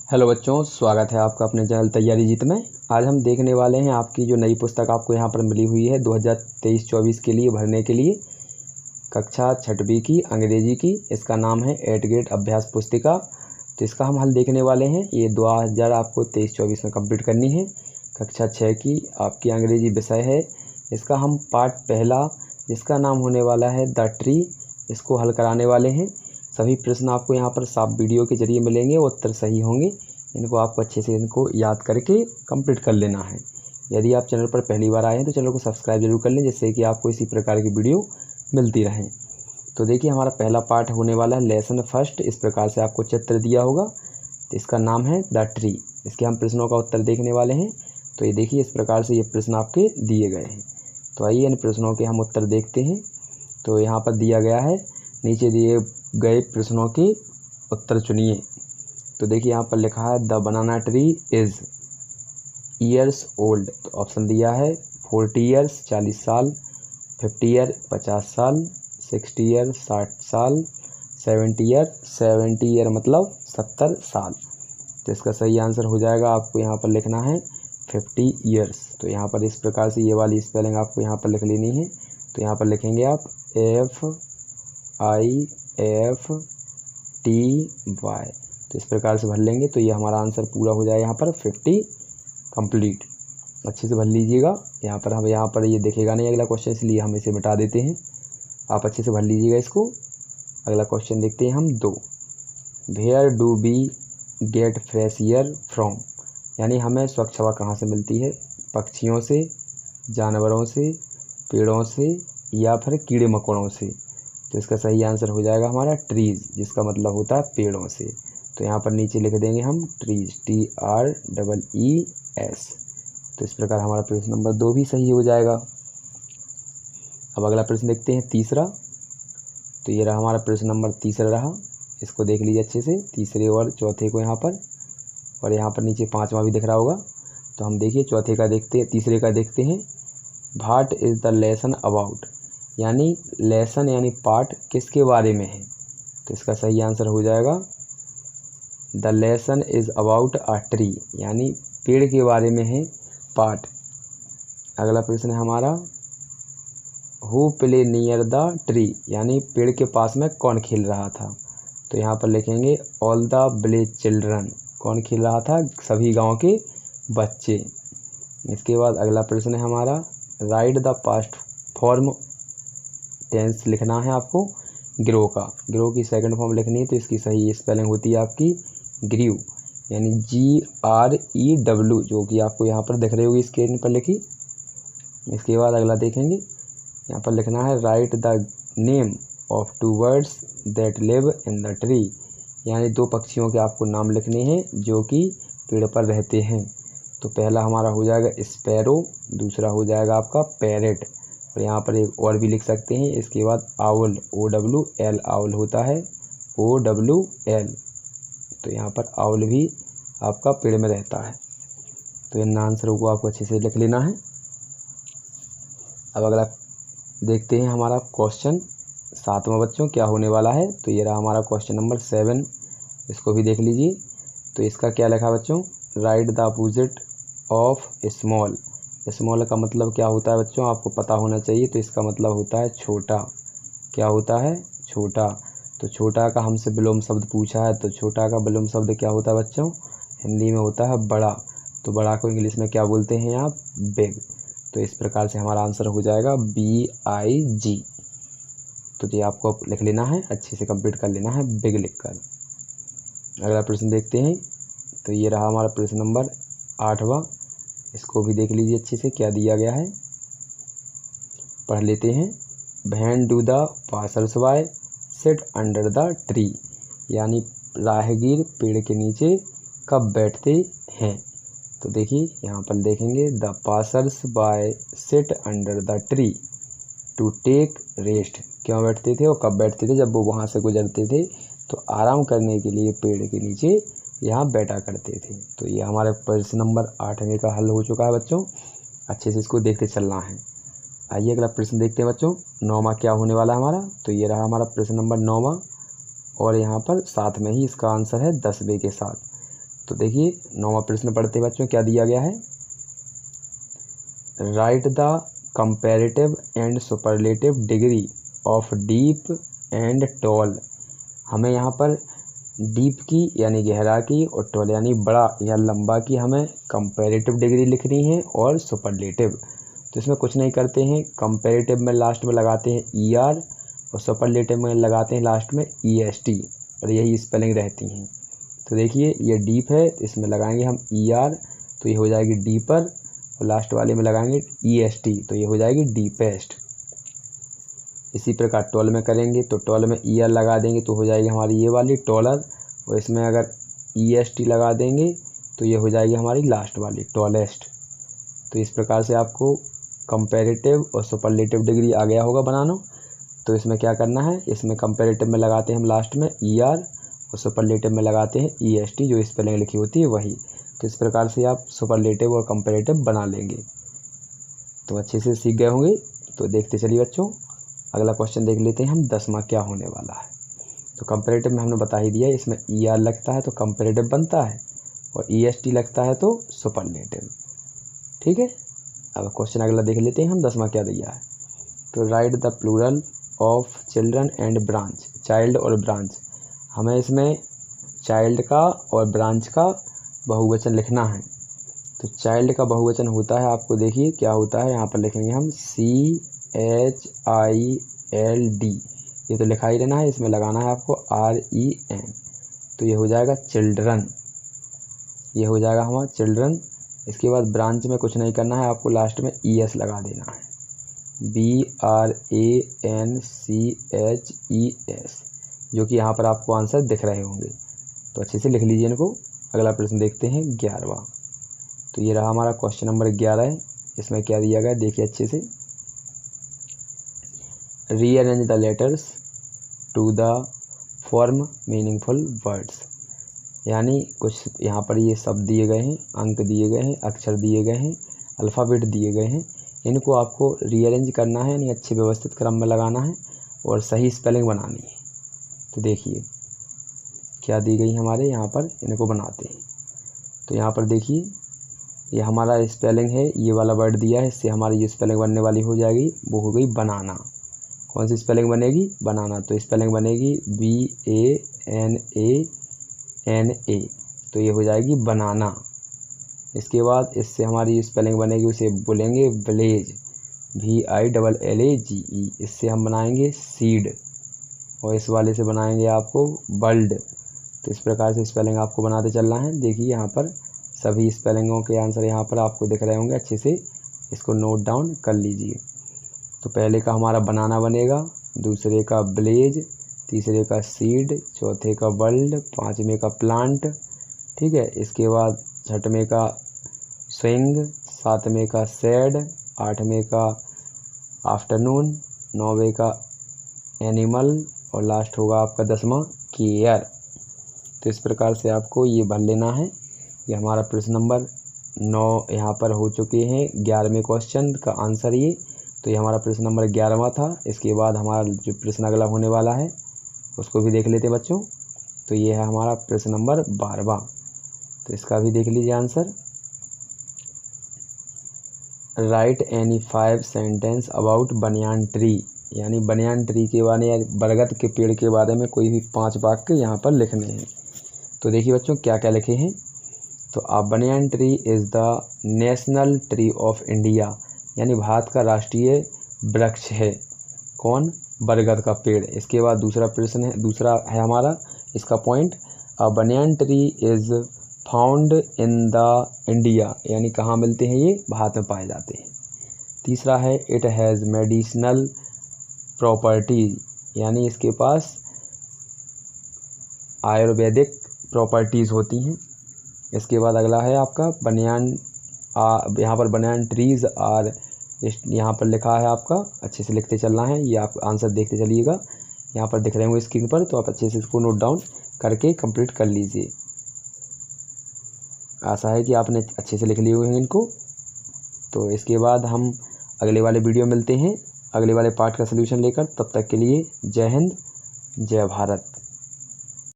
Hello बच्चों, स्वागत है आपका अपने चैनल तैयारी जीत में। आज हम देखने वाले हैं आपकी जो नई पुस्तक आपको यहाँ पर मिली हुई है 2023-24 के लिए भरने के लिए, कक्षा छठवीं की अंग्रेजी की। इसका नाम है 8 ग्रेड अभ्यास पुस्तिका। तो इसका हम हल देखने वाले हैं। ये 2000 आपको 23-24 में कंप्लीट करनी है। कक्षा 6 की आपकी अंग्रेजी विषय है। इसका हम पार्ट पहला, जिसका नाम होने वाला है द ट्री, इसको हल कराने वाले हैं। सभी प्रश्न आपको यहाँ पर साफ वीडियो के जरिए मिलेंगे, उत्तर सही होंगे। इनको आपको अच्छे से इनको याद करके कंप्लीट कर लेना है। यदि आप चैनल पर पहली बार आए हैं तो चैनल को सब्सक्राइब जरूर कर लें, जिससे कि आपको इसी प्रकार की वीडियो मिलती रहे। तो देखिए, हमारा पहला पार्ट होने वाला है लेसन फर्स्ट। इस प्रकार से आपको चित्र दिया होगा, तो इसका नाम है द ट्री। इसके हम प्रश्नों का उत्तर देखने वाले हैं। तो ये देखिए, इस प्रकार से ये प्रश्न आपके दिए गए हैं। तो आइए इन प्रश्नों के हम उत्तर देखते हैं। तो यहाँ पर दिया गया है, नीचे दिए गए प्रश्नों के उत्तर चुनिए। तो देखिए, यहाँ पर लिखा है the banana tree is years old. तो ऑप्शन दिया है 40 ईयर्स 40 साल, 50 ईयर 50 साल, 60 ईयर 60 साल, 70 ईयर मतलब 70 साल। तो इसका सही आंसर हो जाएगा, आपको यहाँ पर लिखना है 50 ईयर्स। तो यहाँ पर इस प्रकार से ये वाली स्पेलिंग आपको यहाँ पर लिख लेनी है। तो यहाँ पर लिखेंगे आप FIFTY। तो इस प्रकार से भर लेंगे तो ये हमारा आंसर पूरा हो जाएगा। यहाँ पर 50 कंप्लीट। अच्छे से भर लीजिएगा। यहाँ पर ये दिखेगा नहीं अगला क्वेश्चन, इसलिए हम इसे मिटा देते हैं। आप अच्छे से भर लीजिएगा इसको। अगला क्वेश्चन देखते हैं हम 2। Where do we get fresh air from, यानी हमें स्वच्छ हवा कहाँ से मिलती है? पक्षियों से, जानवरों से, पेड़ों से या फिर कीड़े मकोड़ों से। तो इसका सही आंसर हो जाएगा हमारा ट्रीज़, जिसका मतलब होता है पेड़ों से। तो यहाँ पर नीचे लिख देंगे हम ट्रीज़, TREES। तो इस प्रकार हमारा प्रश्न नंबर 2 भी सही हो जाएगा। अब अगला प्रश्न देखते हैं तीसरा। तो ये रहा हमारा प्रश्न नंबर तीसरा रहा। इसको देख लीजिए अच्छे से, तीसरे और चौथे को यहाँ पर, और यहाँ पर नीचे पाँचवा भी दिख रहा होगा। तो हम देखिए तीसरे का देखते हैं। What is the lesson about, यानी लेसन यानी पाठ किसके बारे में है? तो इसका सही आंसर हो जाएगा the lesson is about a tree, यानी पेड़ के बारे में है पाठ। अगला प्रश्न है हमारा who play near the tree, यानी पेड़ के पास में कौन खेल रहा था? तो यहाँ पर लिखेंगे ऑल द विलेज चिल्ड्रन। कौन खेल रहा था? सभी गांव के बच्चे। इसके बाद अगला प्रश्न है हमारा write the past form tense लिखना है आपको ग्रो का। ग्रो की सेकंड फॉर्म लिखनी है। तो इसकी सही स्पेलिंग होती है आपकी ग्रीव, यानी GREW, जो कि आपको यहाँ पर दिख रही होगी स्क्रीन पर लिखी। इसके बाद अगला देखेंगे, यहाँ पर लिखना है right the name of 2 birds that live in the tree, यानी 2 पक्षियों के आपको नाम लिखने हैं जो कि पेड़ पर रहते हैं। तो पहला हमारा हो जाएगा स्पैरो, दूसरा हो जाएगा आपका पैरेट, और यहाँ पर एक और भी लिख सकते हैं। इसके बाद आउल, OWL, आउल होता है OWL। तो यहाँ पर आउल भी आपका पेड़ में रहता है। तो इन आंसरों को आपको अच्छे से लिख लेना है। अब अगला देखते हैं हमारा क्वेश्चन 7वां बच्चों क्या होने वाला है। तो ये रहा हमारा क्वेश्चन नंबर 7। इसको भी देख लीजिए। तो इसका क्या लिखा बच्चों? Right the opposite of small. Small का मतलब क्या होता है बच्चों? आपको पता होना चाहिए। तो इसका मतलब होता है छोटा। क्या होता है? छोटा। तो छोटा का हमसे विलोम शब्द पूछा है। तो छोटा का विलोम शब्द क्या होता है बच्चों? हिंदी में होता है बड़ा। तो बड़ा को इंग्लिश में क्या बोलते हैं आप? बिग। तो इस प्रकार से हमारा आंसर हो जाएगा BIG। तो ये आपको लिख लेना है, अच्छे से कंप्लीट कर लेना है बिग लिखकर। अगला प्रश्न देखते हैं। तो ये रहा हमारा प्रश्न नंबर 8वां। इसको भी देख लीजिए अच्छे से, क्या दिया गया है पढ़ लेते हैं। When do the passers by sit under the tree, यानी राहगीर पेड़ के नीचे कब बैठते हैं? तो देखिए, यहाँ पर देखेंगे the passers by sit under the tree to take rest. क्यों बैठते थे और कब बैठते थे? जब वो वहाँ से गुजरते थे तो आराम करने के लिए पेड़ के नीचे यहाँ बैठा करते थे। तो ये हमारे प्रश्न नंबर 8वें का हल हो चुका है बच्चों। अच्छे से इसको देखते चलना है। आइए अगला प्रश्न देखते हैं बच्चों। 9वां क्या होने वाला है हमारा? तो ये रहा हमारा प्रश्न नंबर 9वां, और यहाँ पर साथ में ही इसका आंसर है 10वें के साथ। तो देखिए 9वां प्रश्न पढ़ते बच्चों, क्या दिया गया है। Right the comparative and superlative degree of deep and tall. हमें यहाँ पर डीप की यानी गहरा की और टॉल यानी बड़ा या लंबा की हमें कंपैरेटिव डिग्री लिखनी है और सुपरलेटिव। तो इसमें कुछ नहीं करते हैं, कंपैरेटिव में लास्ट में लगाते हैं ER और सुपरलेटिव में लगाते हैं लास्ट में EST और यही स्पेलिंग रहती हैं। तो देखिए ये डीप है, इसमें लगाएंगे हम ER तो ये हो जाएगी डीपर और लास्ट वाले में लगाएंगे EST तो ये हो जाएगी डीपेस्ट। इसी प्रकार टॉल में करेंगे तो टॉल में ER लगा देंगे तो हो जाएगी हमारी ये वाली टॉलर और इसमें अगर EST लगा देंगे तो ये हो जाएगी हमारी लास्ट वाली टॉलेस्ट। तो इस प्रकार से आपको कंपैरेटिव और सुपरलेटिव डिग्री आ गया होगा बनाना। तो इसमें क्या करना है, इसमें कंपैरेटिव में लगाते हैं हम लास्ट में ER और सुपरलेटिव में लगाते हैं EST, जो स्पेलिंग लिखी होती है वही। तो इस प्रकार से आप सुपरलेटिव और कंपैरेटिव बना लेंगे। तो अच्छे से सीख गए होंगे। तो देखते चलिए बच्चों, अगला क्वेश्चन देख लेते हैं हम 10वां क्या होने वाला है। तो कंपैरेटिव में हमने बता ही दिया, इसमें ER लगता है तो कंपैरेटिव बनता है और EST लगता है तो सुपरलेटिव। ठीक है, अब क्वेश्चन अगला देख लेते हैं हम 10वां क्या दिया है। तो write the plural of children and branch. Child और ब्रांच, हमें इसमें चाइल्ड का और ब्रांच का बहुवचन लिखना है। तो चाइल्ड का बहुवचन होता है, आपको देखिए क्या होता है, यहाँ पर लिखेंगे हम CHILD। ये तो लिखा ही रहना है, इसमें लगाना है आपको REN। तो ये हो जाएगा चिल्ड्रन, ये हो जाएगा हमारा चिल्ड्रन। इसके बाद ब्रांच में कुछ नहीं करना है, आपको लास्ट में ES लगा देना है, BRANCHES, जो कि यहाँ पर आपको आंसर दिख रहे होंगे। तो अच्छे से लिख लीजिए इनको। अगला प्रश्न देखते हैं 11वां। तो ये रहा हमारा क्वेश्चन नंबर 11। इसमें क्या दिया गया देखिए अच्छे से। Rearrange the letters to the form meaningful words. यानी कुछ यहाँ पर ये शब्द दिए गए हैं, अंक दिए गए हैं, अक्षर दिए गए हैं, अल्फ़ाबेट दिए गए हैं। इनको आपको रीअरेंज करना है, यानी अच्छे व्यवस्थित क्रम में लगाना है और सही स्पेलिंग बनानी है। तो देखिए क्या दी गई हमारे यहाँ पर, इनको बनाते हैं। तो यहाँ पर देखिए ये हमारा स्पेलिंग है, ये वाला वर्ड दिया है, इससे हमारी जो स्पेलिंग बनने वाली हो जाएगी वो हो गई बनाना। कौन सी स्पेलिंग बनेगी, बनाना। तो स्पेलिंग बनेगी BANANA, तो ये हो जाएगी बनाना। इसके बाद इससे हमारी स्पेलिंग बनेगी, उसे बोलेंगे विलेज, VILLAGE। इससे हम बनाएंगे सीड और इस वाले से बनाएंगे आपको बल्ड। तो इस प्रकार से स्पेलिंग आपको बनाते चलना है। देखिए यहाँ पर सभी स्पेलिंगों के आंसर यहाँ पर आपको दिख रहे होंगे, अच्छे से इसको नोट डाउन कर लीजिए। तो पहले का हमारा बनाना बनेगा, दूसरे का विलेज, तीसरे का सीड, चौथे का बल्ड, पाँचवें का प्लांट, ठीक है। इसके बाद छठवें का स्विंग, सातवें का सैड, आठवें का आफ्टरनून, नौवें का एनिमल और लास्ट होगा आपका 10वां केयर। तो इस प्रकार से आपको ये भर लेना है। ये हमारा प्रश्न नंबर 9 यहाँ पर हो चुके हैं। 11वें क्वेश्चन का आंसर ये। तो ये हमारा प्रश्न नंबर 11वां था। इसके बाद हमारा जो प्रश्न अगला होने वाला है उसको भी देख लेते हैं बच्चों। तो ये है हमारा प्रश्न नंबर 12वां। तो इसका भी देख लीजिए answer. Right any 5 sentence about banyan tree. यानी बनियान ट्री के बारे या बरगद के पेड़ के बारे में कोई भी 5 वाक्य यहाँ पर लिखने हैं। तो देखिए बच्चों क्या क्या लिखे हैं। तो banyan tree is the national tree of India, यानी भारत का राष्ट्रीय वृक्ष है। कौन, बरगद का पेड़। इसके बाद दूसरा प्रश्न है, दूसरा है हमारा इसका point, banyan tree is found in the India, यानी कहाँ मिलते हैं ये, भारत में पाए जाते हैं। तीसरा है इट हैज़ मेडिसिनल प्रॉपर्टीज, यानी इसके पास आयुर्वेदिक प्रॉपर्टीज़ होती हैं। इसके बाद अगला है आपका बनियान, यहाँ पर बनियान ट्रीज़ आर, यहाँ पर लिखा है आपका, अच्छे से लिखते चलना है। ये आप आंसर देखते चलिएगा, यहाँ पर दिख रहे होंगे स्क्रीन पर, तो आप अच्छे से इसको नोट डाउन करके कंप्लीट कर लीजिए। आशा है कि आपने अच्छे से लिख लिए हुए हैं इनको। तो इसके बाद हम अगले वाले वीडियो मिलते हैं अगले वाले पार्ट का सलूशन लेकर। तब तक के लिए जय हिंद, जय भारत।